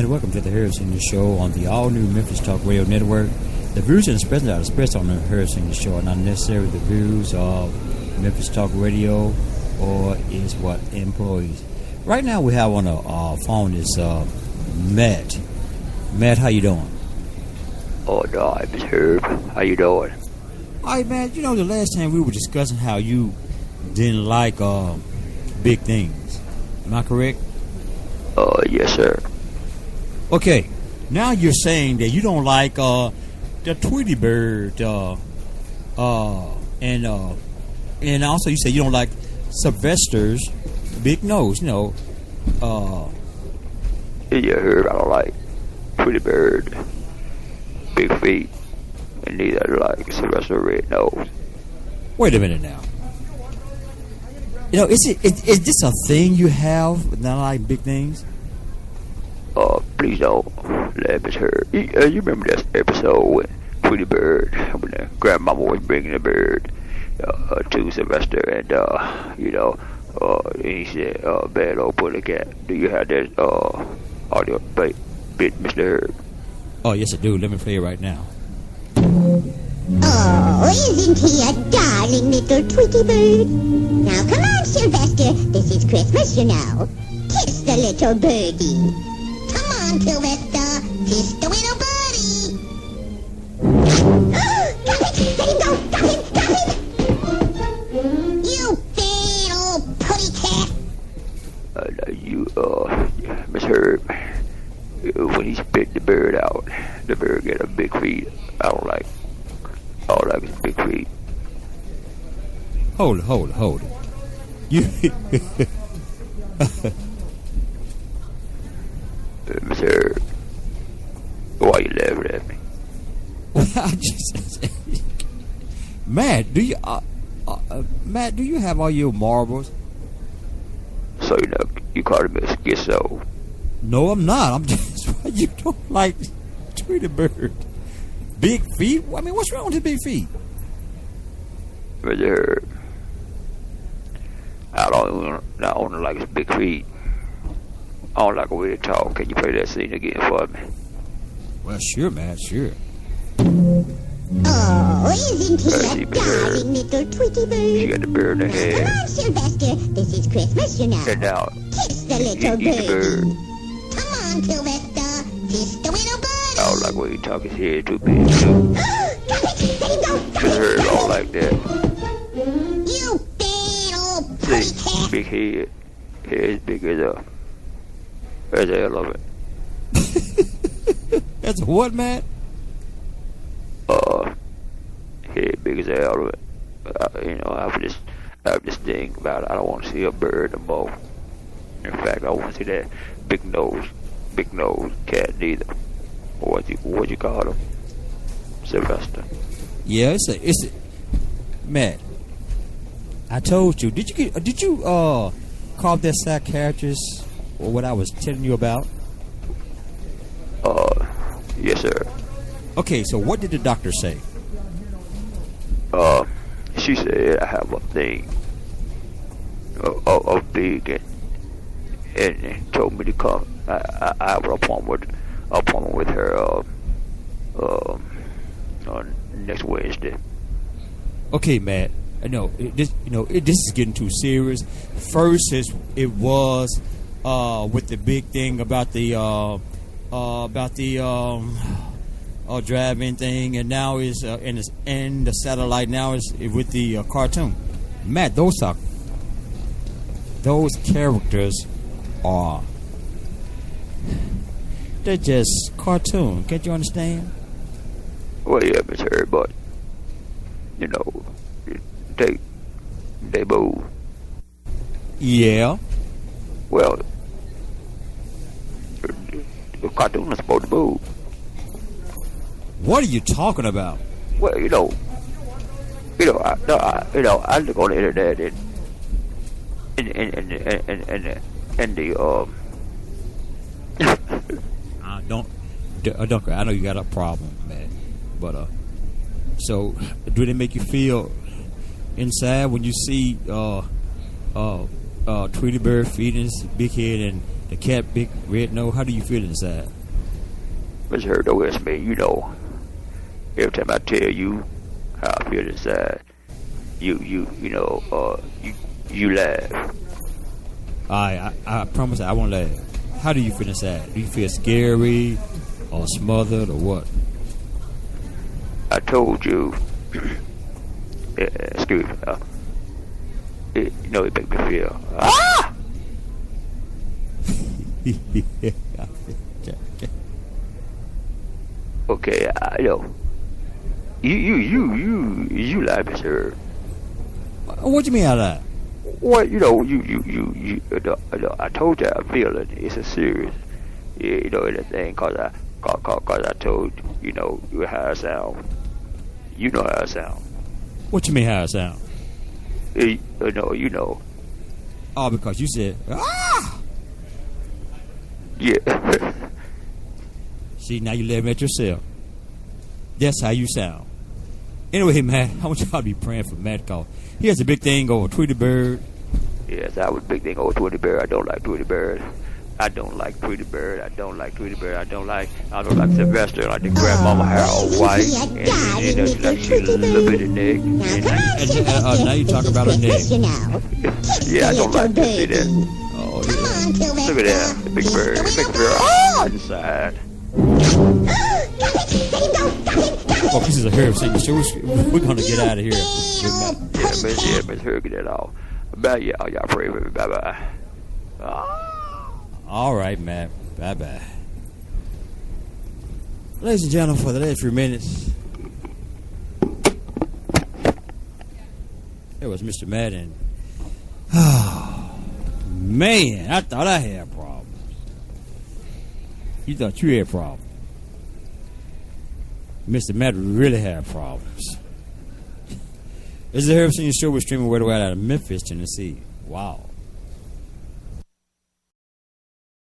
and welcome to the Harris Senior Show on the all-new Memphis Talk Radio Network. The views and expressions are expressed on the Harris Senior Show are not necessarily the views of Memphis Talk Radio or its employees. Right now we have on the phone is Matt. Matt, how you doing? Oh, no, Miss Herb. How you doing? All right, Matt, you know the last time we were discussing how you didn't like big things. Am I correct? Yes, sir. Okay, now you're saying that you don't like the Twetty bird, and also you say you don't like Sylvester's big nose. You know, Yeah, Herb, I don't like Twetty bird, big feet, and neither do I like Sylvester red nose. Wait a minute now. You know, is this a thing you have, not like big things? Please don't let Miss Herb. You remember that episode with Twetty bird when the grandmama was bringing the bird to Sylvester, and and he said, "Bad old bully cat." Do you have that audio bit, Mr. Herb? Oh yes, I do. Let me play it right now. Oh, isn't he a darling little Twetty bird? Now come on, Sylvester. This is Christmas, you know. Kiss the little birdie. Come on, Sylvester. Kiss the little birdie. Got it! Let him go! Got him! You bad old putty cat! Miss Herb, when he spit the bird out, the bird get a big feet. I don't like his big feet. Hold it. You Miss Herb, why you laughing at me? Matt, do you have all your marbles? So you called him a schizo. No, I'm not. I'm just you don't like Twetty bird. Big feet? I mean, what's wrong with his big feet? Mr. Herb, I don't like his big feet. I don't like the way they talk. Can you play that scene again for me? Well, sure, Matt, sure. Oh, isn't he a darling little Twetty bird? She got the bird in her Come head. on, Sylvester. This is Christmas, you know. And now, Kiss the little eat the bird. birdie. Come on, Sylvester. Kiss the little birdie. I don't like the way he talk. His head too big, too. Got it! Let him go! Got Mr. Herb him! don't like that. You bad old putty See, cat! big head. Head as big as a elephant. That's a what, Matt? Head big as an elephant. I have this thing about it. I don't want to see a bird no more. In fact, I don't want to see that big nose cat neither. What you call him? Sylvester. Yeah, it's a Matt. I told you. Did you call that side characters or what I was telling you about? Yes, sir. Okay, so what did the doctor say? She said I have a thing of big and told me to come. I have an appointment with her on next Wednesday. Okay, Matt. I know this is getting too serious. First, it was with the big thing about the driving thing, and now is and the satellite now is with the cartoon. Matt, those characters are they're just cartoon. Can't you understand? Well, yeah, Miss Herb, but they move. Yeah. Well, the cartoon is supposed to move. What are you talking about? Well, I look on the internet and the don't. I know you got a problem, man. But so do they make you feel inside when you see Tweety Bird feeding his big head and the cat, big red nose. How do you feel inside? Mr. Hurt, don't ask me. You know, every time I tell you how I feel inside, you laugh. I promise I won't laugh. How do you feel inside? Do you feel scary or smothered or what? I told you. Excuse me. It make me feel. Ah! Okay, you lie, Mr. What you mean I lie? Well, I told you I feel it. It's a serious, anything, cause I told you how I sound. You know how I sound. What you mean how I sound? You know. Oh, because you said, ah! Yeah. See, now you laughing at yourself. That's how you sound. Anyway, man, I want y'all to be praying for Matt, because he has a big thing over Tweety Bird. Yes, I was a big thing over Twetty Bird. I don't like Twetty Bird. I don't like Tweety Bird. I don't like Tweety Bird. I don't like Sylvester. I like the grandmama hair all white. And like she a little bit of neck. Now you talk about her neck. Yeah, I don't like to see that. Oh, yeah. Look at that. The big bird. Big bird. Oh, inside. Oh, this is a herb singing show. We're going to get out of here. Yeah, Miss Her, get that off. Bye, y'all pray for me. Bye-bye. All right, Matt. Bye-bye. Ladies and gentlemen, for the last few minutes, it was Mr. Madden. Oh, man, I thought I had problems. You thought you had problems. Mr. Madden really had problems. This is the Herb Senior Show. We're streaming worldwide out of Memphis, Tennessee. Wow.